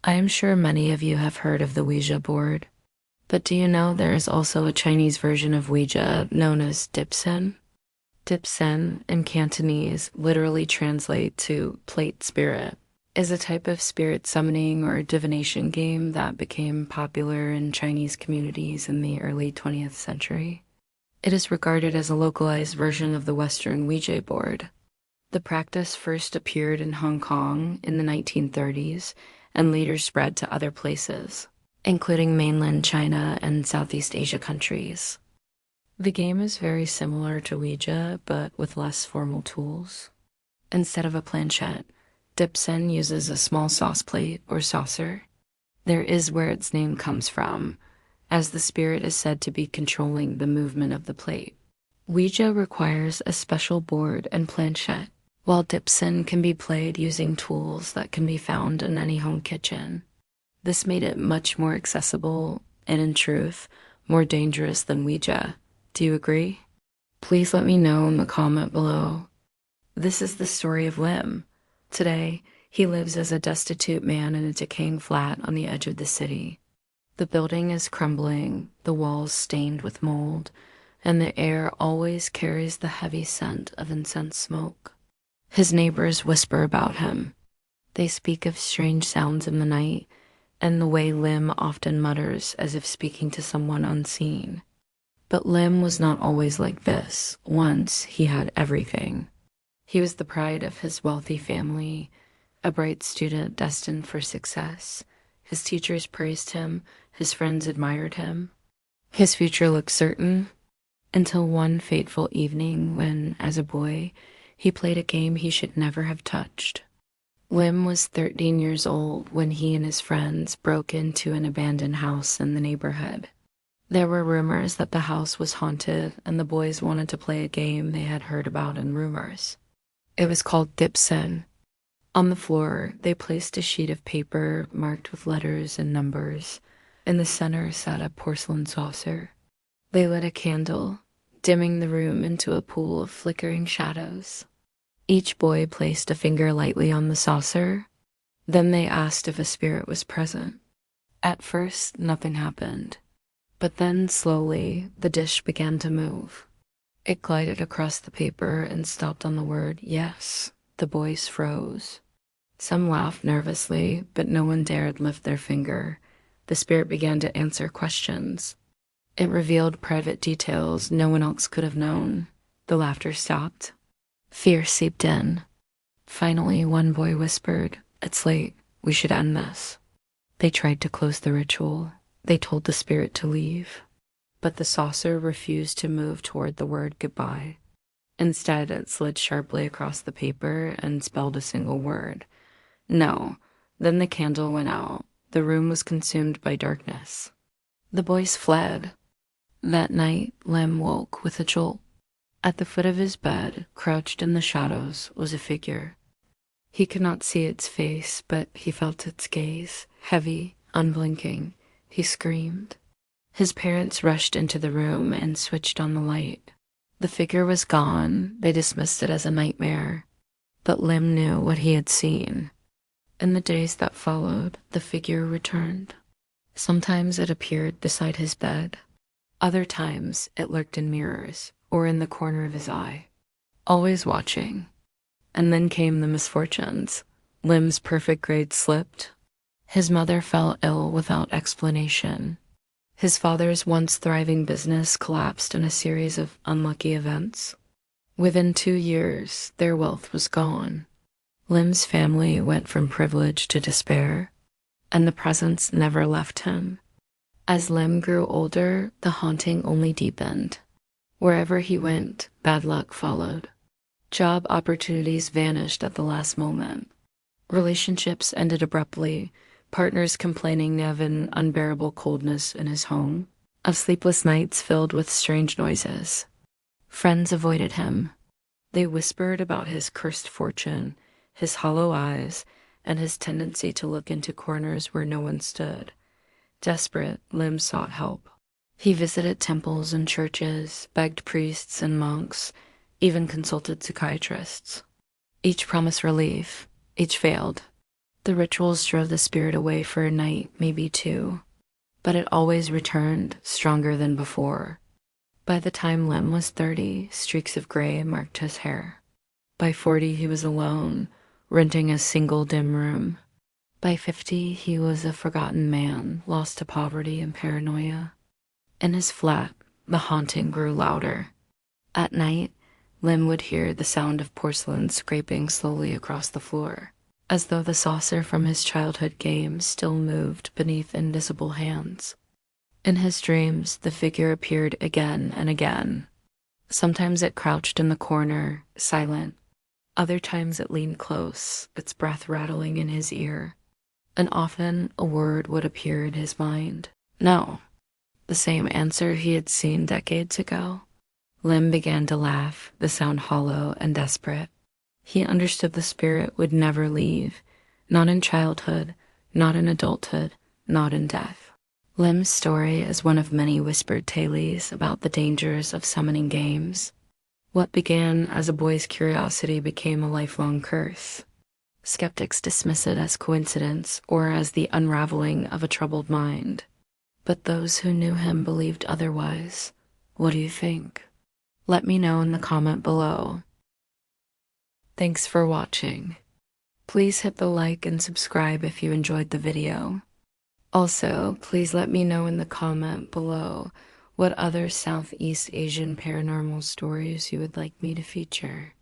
I am sure many of you have heard of the Ouija board, but do you know there is also a Chinese version of Ouija known as Dipsen? Dipsen in Cantonese literally translate to plate spirit, is a type of spirit summoning or divination game that became popular in Chinese communities in the early 20th century. It is regarded as a localized version of the Western Ouija board. The practice first appeared in Hong Kong in the 1930s and later spread to other places, including mainland China and Southeast Asia countries. The game is very similar to Ouija, but with less formal tools. Instead of a planchette, Dipsen uses a small sauce plate or saucer. There is where its name comes from, as the spirit is said to be controlling the movement of the plate. Ouija requires a special board and planchette, while Dipsen can be played using tools that can be found in any home kitchen. This made it much more accessible and, in truth, more dangerous than Ouija. Do you agree? Please let me know in the comment below. This is the story of Lim. Today, he lives as a destitute man in a decaying flat on the edge of the city. The building is crumbling, the walls stained with mold, and the air always carries the heavy scent of incense smoke. His neighbors whisper about him. They speak of strange sounds in the night, and the way Lim often mutters as if speaking to someone unseen. But Lim was not always like this. Once he had everything. He was the pride of his wealthy family, a bright student destined for success. His teachers praised him, his friends admired him. His future looked certain, until one fateful evening when, as a boy, he played a game he should never have touched. Lim was 13 years old when he and his friends broke into an abandoned house in the neighborhood. There were rumors that the house was haunted, and the boys wanted to play a game they had heard about in rumors. It was called Dipsen. On the floor, they placed a sheet of paper marked with letters and numbers. In the center sat a porcelain saucer. They lit a candle, dimming the room into a pool of flickering shadows. Each boy placed a finger lightly on the saucer. Then they asked if a spirit was present. At first, nothing happened. But then, slowly, the dish began to move. It glided across the paper and stopped on the word yes. The boys froze. Some laughed nervously, but no one dared lift their finger. The spirit began to answer questions. It revealed private details no one else could have known. The laughter stopped. Fear seeped in. Finally, one boy whispered, "It's late. We should end this." They tried to close the ritual. They told the spirit to leave. But the saucer refused to move toward the word goodbye. Instead, it slid sharply across the paper and spelled a single word. No. Then the candle went out. The room was consumed by darkness. The boys fled. That night, Lim woke with a jolt. At the foot of his bed, crouched in the shadows, was a figure. He could not see its face, but he felt its gaze, heavy, unblinking. He screamed. His parents rushed into the room and switched on the light. The figure was gone. They dismissed it as a nightmare. But Lim knew what he had seen. In the days that followed, the figure returned. Sometimes it appeared beside his bed. Other times, it lurked in mirrors or in the corner of his eye, always watching. And then came the misfortunes. Lim's perfect grades slipped. His mother fell ill without explanation. His father's once thriving business collapsed in a series of unlucky events. Within 2 years, their wealth was gone. Lim's family went from privilege to despair, and the presence never left him. As Lim grew older, the haunting only deepened. Wherever he went, bad luck followed. Job opportunities vanished at the last moment. Relationships ended abruptly, partners complaining of an unbearable coldness in his home, of sleepless nights filled with strange noises. Friends avoided him. They whispered about his cursed fortune, his hollow eyes, and his tendency to look into corners where no one stood. Desperate, Lim sought help. He visited temples and churches, begged priests and monks, even consulted psychiatrists. Each promised relief, each failed. The rituals drove the spirit away for a night, maybe two, but it always returned, stronger than before. By the time Lem was 30, streaks of gray marked his hair. By 40, he was alone, renting a single dim room. By 50, he was a forgotten man, lost to poverty and paranoia. In his flat, the haunting grew louder. At night, Lim would hear the sound of porcelain scraping slowly across the floor, as though the saucer from his childhood game still moved beneath invisible hands. In his dreams, the figure appeared again and again. Sometimes it crouched in the corner, silent. Other times it leaned close, its breath rattling in his ear. And often a word would appear in his mind. No, the same answer he had seen decades ago. Lim began to laugh, the sound hollow and desperate. He understood the spirit would never leave, not in childhood, not in adulthood, not in death. Lim's story is one of many whispered tales about the dangers of summoning games. What began as a boy's curiosity became a lifelong curse. Skeptics dismiss it as coincidence or as the unraveling of a troubled mind. But those who knew him believed otherwise. What do you think? Let me know in the comment below. Thanks for watching. Please hit the like and subscribe if you enjoyed the video. Also, please let me know in the comment below what other Southeast Asian paranormal stories you would like me to feature.